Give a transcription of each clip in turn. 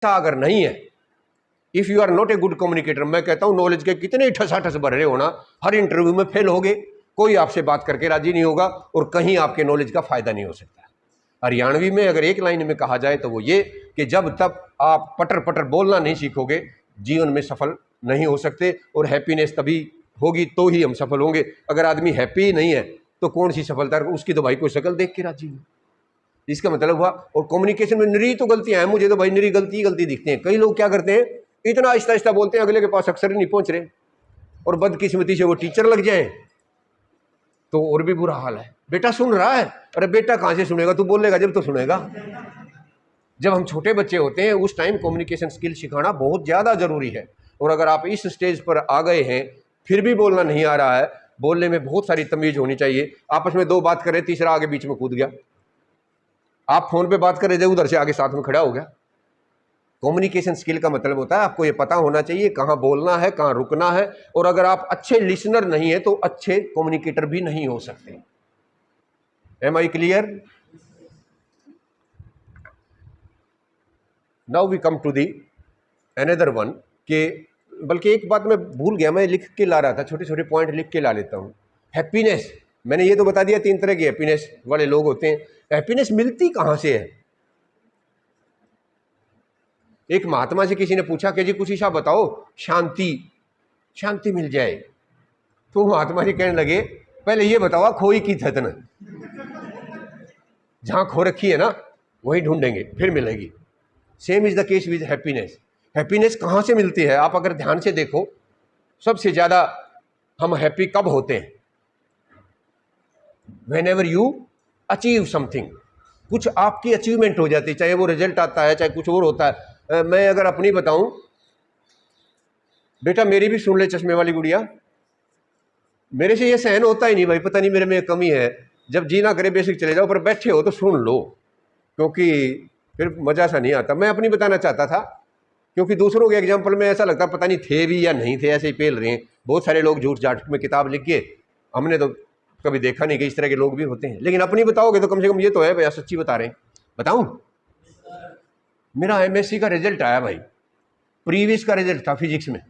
अगर नहीं है, if you are not a good communicator, मैं कहता हूं नॉलेज के कितने ही ठसाठस भर रहे हो ना, हर इंटरव्यू में फेल होगे, कोई आपसे बात करके राजी नहीं होगा और कहीं आपके नॉलेज का फायदा नहीं हो सकता। हरियाणवी में अगर एक लाइन में कहा जाए तो वो ये कि जब तक आप पटर पटर बोलना नहीं सीखोगे, जीवन में सफल नहीं हो सकते, और हैप्पीनेस तभी होगी तो ही हम सफल होंगे। अगर आदमी हैप्पी ही नहीं है तो कौन सी सफलता, उसकी तो भाई कोई शक्ल देख के राजी नहीं। इसका मतलब हुआ, और कम्युनिकेशन में निरी तो गलतियां हैं, मुझे तो भाई निरी गलती दिखती हैं। कई लोग क्या करते हैं, इतना आहिस्ता आहिस्ता बोलते हैं, अगले के पास अक्सर ही नहीं पहुंच रहे, और बदकिस्मती से वो टीचर लग जाए तो और भी बुरा हाल है। बेटा सुन रहा है, अरे बेटा कहां से सुनेगा, तू बोलेगा जब तो सुनेगा। जब हम छोटे बच्चे होते हैं उस टाइम कम्युनिकेशन स्किल सिखाना बहुत ज़्यादा जरूरी है। और अगर आप इस स्टेज पर आ गए हैं फिर भी बोलना नहीं आ रहा है, बोलने में बहुत सारी तमीज होनी चाहिए। आपस में दो बात करें, तीसरा आगे बीच में कूद गया, आप फोन पे बात कर रहे थे, उधर से आगे साथ में खड़ा हो गया। कम्युनिकेशन स्किल का मतलब होता है आपको ये पता होना चाहिए कहाँ बोलना है, कहाँ रुकना है, और अगर आप अच्छे लिसनर नहीं है तो अच्छे कम्युनिकेटर भी नहीं हो सकते। Am I clear? Now we come to the another one, के बल्कि एक बात मैं भूल गया, मैं लिख के ला रहा था, छोटे छोटे पॉइंट लिख के ला लेता हूँ। हैप्पीनेस, मैंने ये तो बता दिया 3 तरह की हैप्पीनेस वाले लोग होते हैं। हैप्पीनेस मिलती कहाँ से है? एक महात्मा से किसी ने पूछा कि जी कुछ ऐसा बताओ शांति मिल जाए, तो महात्मा जी कहने लगे पहले ये बताओ खोई की थतन, जहां खो रखी है ना वही ढूंढेंगे फिर मिलेगी। Same is the case with happiness. Happiness कहां से मिलती है? आप अगर ध्यान से देखो, सबसे ज्यादा हम हैप्पी कब होते हैं? When ever you achieve something, कुछ आपकी अचीवमेंट हो जाती है, चाहे वो रिजल्ट आता है चाहे कुछ और होता है। मैं अगर अपनी बताऊं, बेटा मेरी भी सुन ले चश्मे वाली गुड़िया, मेरे से ये सहन होता ही नहीं भाई, पता नहीं मेरे में कमी है। जब जी ना करे बेसिक चले जाओ, पर बैठे हो तो सुन लो, क्योंकि फिर मजा सा नहीं आता। मैं अपनी बताना चाहता था, क्योंकि दूसरों के एग्जाम्पल में ऐसा लगता पता नहीं थे भी या नहीं थे, ऐसे ही पेल रहे हैं। बहुत सारे लोग झूठ झाठ में किताब लिख के, हमने तो कभी देखा नहीं कि इस तरह के लोग भी होते हैं। लेकिन अपनी बताओगे तो कम से कम ये तो है भैया सच्ची बता रहे हैं। बताऊं, मेरा एमएससी का रिजल्ट आया भाई, प्रीवियस का रिजल्ट था फिजिक्स में,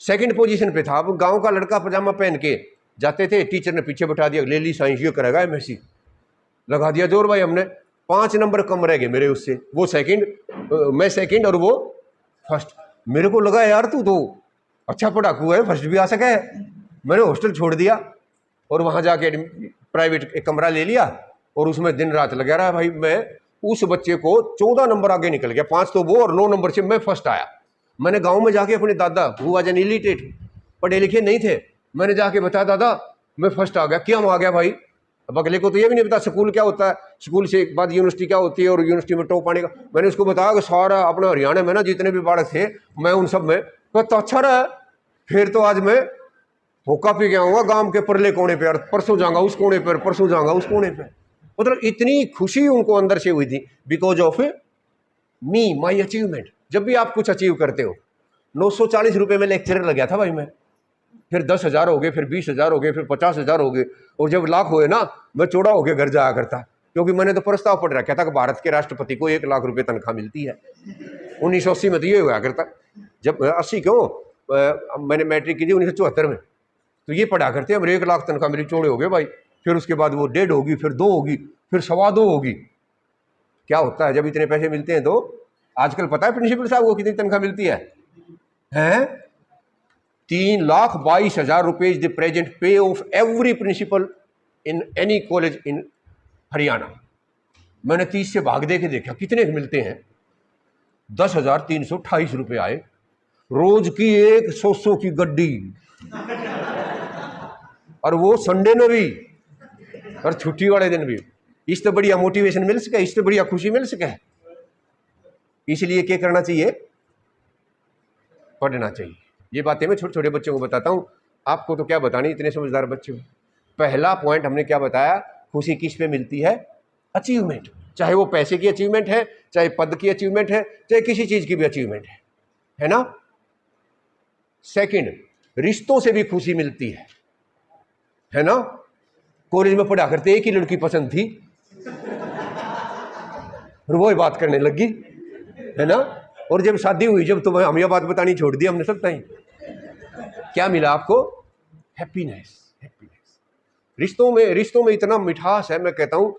सेकंड पोजीशन पे था। अब गांव का लड़का पजामा पहन के जाते थे, टीचर ने पीछे बैठा दिया, ले ली साइंस ये करेगा एमएससी, लगा दिया जोर भाई। हमने 5 नंबर कम रह गए मेरे उससे, वो सेकंड, मैं सेकंड और वो फर्स्ट। मेरे को लगा यार तू तो अच्छा पढ़ाकू है, फर्स्ट भी आ सका है। मैंने हॉस्टल छोड़ दिया और वहां जाके प्राइवेट एक कमरा ले लिया और उसमें दिन रात लगा रहा भाई। मैं उस बच्चे को 14 नंबर आगे निकल गया, 5 तो वो और 9 नंबर से मैं फर्स्ट आया। मैंने गांव में जाके अपने दादा, वो आज इलिटरेट, पढ़े लिखे नहीं थे, मैंने जाके बताया दादा मैं फर्स्ट आ गया। क्या आ गया भाई? अब अगले को तो ये भी नहीं पता स्कूल क्या होता है, स्कूल से एक बाद यूनिवर्सिटी क्या होती है और यूनिवर्सिटी में टॉप आने का। मैंने उसको बताया कि सारा अपना हरियाणा में ना जितने भी बालक थे मैं उन सब में, तो अच्छा रहा। फिर तो आज मैं होका पी गया हूँ गांव के परले कोने पे, और परसों जाऊंगा उस कोने पर, परसों जाऊंगा उस कोने पे। मतलब इतनी खुशी उनको अंदर से हुई थी, because of me, my achievement. जब भी आप कुछ अचीव करते हो, 940 रुपये में लेक्चरर लग गया था भाई मैं, फिर 10,000 हो गए, फिर 20,000 हो गए, फिर 50,000 हो गए, और जब लाख हुए ना मैं चौड़ा होकर घर जाया करता, क्योंकि मैंने तो प्रस्ताव पढ़ रखा था कि भारत के राष्ट्रपति को 1 लाख रुपए तनख्वाह मिलती है। 1980 में तो ये हुआ करता, जब 80 क्यों, मैंने मैट्रिक की थी 1974 में, तो ये पढ़ा करते अब 1 लाख तनख्वाह मेरी, चौड़े हो गए भाई। फिर उसके बाद वो 1.5 होगी, फिर 2 होगी, फिर 2.25 होगी। क्या होता है जब इतने पैसे मिलते हैं? तो आजकल पता है प्रिंसिपल साहब को कितनी तनख्वाह मिलती है? 3,22,000 रुपए is the present pay of every principal in any college in Haryana. मैंने 30 से भाग दे के देखा कितने मिलते हैं। 10,328 रुपए आए, रोज की एक 100 की गड्डी, और वो संडे में भी और छुट्टी वाले दिन भी। इससे बढ़िया मोटिवेशन मिल सके, इससे बढ़िया खुशी मिल सके। इसलिए क्या करना चाहिए? पढ़ना चाहिए। ये बातें मैं छोटे छोटे बच्चों को बताता हूँ, आपको तो क्या बतानी, इतने समझदार बच्चे हो। पहला पॉइंट हमने क्या बताया, खुशी किस पे मिलती है? अचीवमेंट, चाहे वो पैसे की अचीवमेंट है, चाहे पद की अचीवमेंट है, चाहे किसी चीज की भी अचीवमेंट है ना। सेकंड, रिश्तों से भी खुशी मिलती है ना। कॉलेज में पढ़ा करते एक ही लड़की पसंद थी और वो ही बात करने लगी, है ना। और जब शादी हुई, जब तो हम यह बात बतानी छोड़ दी हमने सब टाइम, क्या मिला आपको? हैप्पीनेस। हैप्पीनेस। रिश्तों में इतना मिठास है, मैं कहता हूं